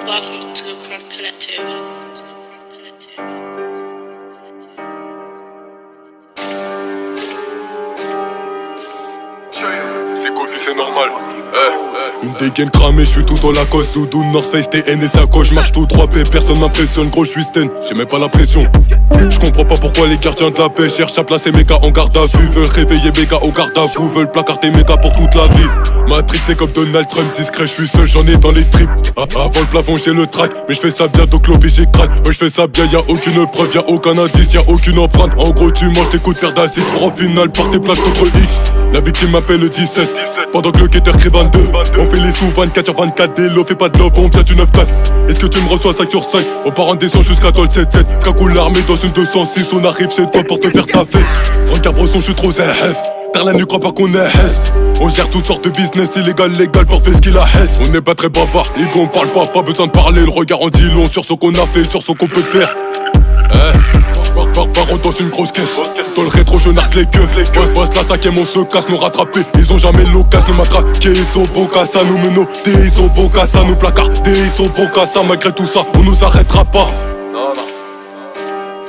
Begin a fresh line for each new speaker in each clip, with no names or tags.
Welcome to the Crunk Collective.
C'est cool, c'est normal. Une dégaine cramée, je suis tout dans la cosse. Doudou, North Face, TN et sacoche. Je marche tout droit, paix, personne m'impressionne. Gros, je suis Sten, j'ai même pas la pression. Je comprends pas pourquoi les gardiens de la paix cherchent à placer mes gars en garde à vue. Veulent réveiller mes gars au garde à vous. Veulent placarder mes gars pour toute la vie. Matrix c'est comme Donald Trump, discret, je suis seul, j'en ai dans les tripes. Avant le plafond j'ai le track, mais je fais ça bien donc lobby j'ai crack. Ouais je fais ça bien, y'a aucune preuve, y'a aucun indice, y'a aucune empreinte. En gros tu manges tes coups de fer d'acide pour en finale par tes plages contre X. La victime m'appelle le 17, pendant que le quêteur crie 22. On fait les sous 24h24, délo, fais pas de love, on vient du 9-4. Est-ce que tu me reçois 5 sur 5? On part en descend jusqu'à toi le 7-7. Cagoule l'armée dans une 206, on arrive chez toi pour te faire ta fête. Regarde bresson, je suis trop ZF. T'as la nuit, crois pas qu'on est hess. On gère toutes sortes de business illégal, légal pour faire ce qu'il a hess. On n'est pas très bavard, ego on parle pas besoin de parler. Le regard en dit long sur ce qu'on a fait, sur ce qu'on peut faire. Par dans une grosse caisse. Dans le rétro je narque les keufs. Passe la cinquième on se casse, nous rattraper. Ils ont jamais l'occasion de nous matraquer. Ils sont beaux qu'à ça, nous menons. Ils sont beaux qu'à ça, nous placarder. Ils sont beaux qu'à ça, malgré tout ça, on nous arrêtera pas. Non.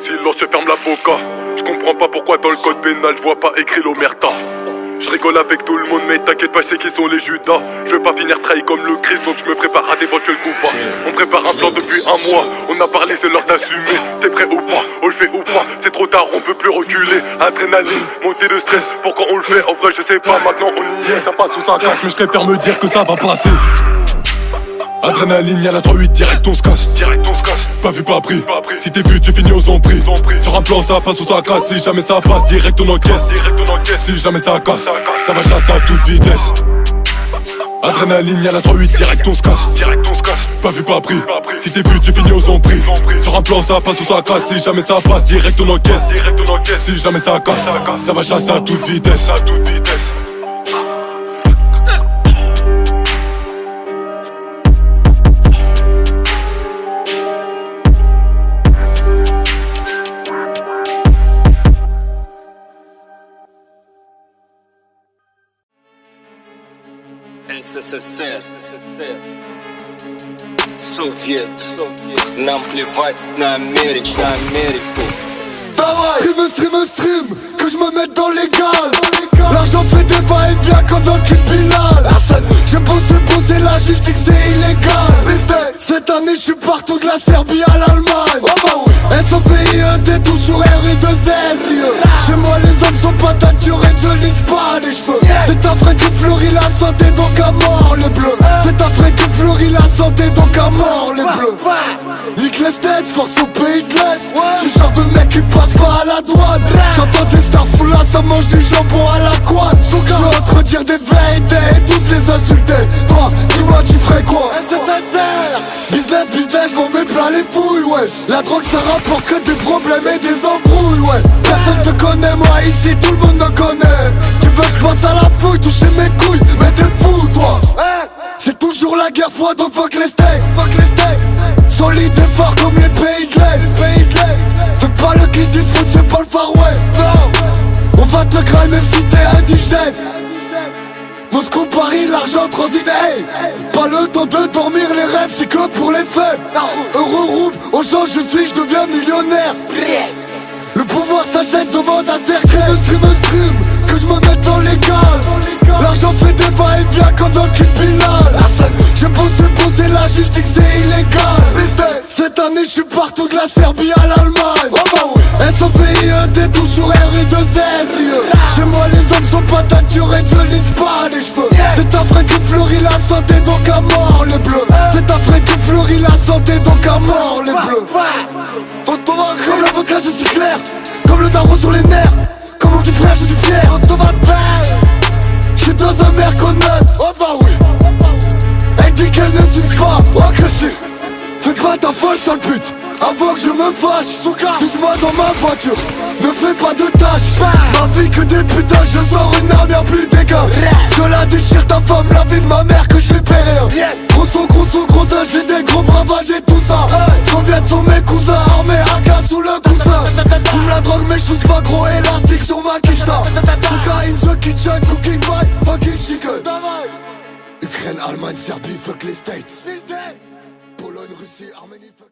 Silence, je ferme la boca. Je comprends pas pourquoi dans le code pénal je vois pas écrit l'omerta. Je rigole avec tout le monde mais t'inquiète pas, je sais qui sont les Judas. Je veux pas finir trahi comme le Christ donc je me prépare à d'éventuels coups bas. On prépare un plan depuis un mois, on a parlé c'est l'heure d'assumer. T'es prêt ou pas, on le fait ou pas, c'est trop tard on peut plus reculer. Adrénaline, montée de stress, pourquoi on le fait en vrai je sais pas, maintenant on y est. Ça passe sous sa casse mais je préfère me dire que ça va passer. Adrénaline, y'a la 3-8, direct on se casse. Pas vu, pas pris. Si t'es vu, tu finis aux empris. Sur un plan, ça passe ou ça casse. Si jamais ça passe, direct on encaisse. Si jamais ça casse, ça va chasser à toute vitesse. Adrénaline, y'a la 3-8, direct on se casse. Pas vu, pas pris. Si t'es vu, tu finis aux empris. Sur un plan, ça passe ou ça casse. Si jamais ça passe, direct on encaisse. Si jamais ça casse, ça va chasser à toute vitesse.
СССР, Совет, нам плевать на Америку.
Stream, que je me mette dans l'égal. L'argent fait des va-et-vient comme dans le clip Bilal. J'ai bossé la juge dit que c'est illégal. Cette année je suis partout de la Serbie à l'Allemagne. SOPIED toujours RU2S. Chez moi les hommes sont pas taturés, ne lisent pas les cheveux. C'est un frère qui fleurit la santé donc à mort les bleus. C'est un frère qui fleurit la santé donc à mort les bleus. Nique les têtes, force au pays de l'Est. Je suis genre de mec qui passe pas à la douane. J'entends des stars full là, ça mange du jambon à la couane. Je veux entredire des vérités et tous les insulter. Toi, dis-moi tu ferais quoi? Business, j'm'en mets plein les fouilles, wesh. La drogue ça rapporte que des problèmes et des embrouilles, ouais. Personne te connaît, moi ici tout le monde me connaît. Tu veux que j'passe à la fouille, toucher mes couilles, mais t'es fou toi. C'est toujours la guerre froide donc fuck les steaks. Solide et fort comme les pays de l'Est. Fais pas le kid du foot, c'est pas le Far West, non. On va te grailler même si t'es indigène. Moscou, Paris, l'argent transite, hey. Pas le temps de dormir, les rêves c'est que pour les faibles. Euro rouble, au champ je deviens millionnaire. Le pouvoir s'achète, demande à cercle. Stream, que je me mette dans l'égal. L'argent fait des va-et-vient comme dans le clip Bilal. J'ai bossé la juge dit que c'est illégal. Cette année je suis partout de la Serbie à l'Allemagne. SOPIED toujours RU2S. Chez moi les hommes sont pas taturés, ne lisent pas les cheveux. C'est un frère qui fleurit la santé donc à mort les bleus. C'est un frère qui fleurit la santé donc à mort les bleus. Comme l'avocat je suis clair, comme le daron sur les nerfs. Comme mon petit frère je suis fier. Je suis dans un merconnaute. Oh bah oui. Elle dit qu'elle ne suce pas. Oh que si. Fais pas ta folle sale pute avant que je me fâche. Suce-moi dans ma voiture, ne fais pas de tâches. Ma vie que des putains, je sors une arme, y'a plus d'égal. Je la déchire ta femme, la vie de ma mère que je vais payer. Gros son, j'ai des gros bravages et tout ça. Soviets sont mes cousins, armés AK sous le coussin. Fume la drogue mais je pas gros élastique sur ma quicheta. Souka in the kitchen, cooking by fucking chicken. Ukraine, Allemagne, Serbie, fuck les States. Pologne. Si Arménie fuck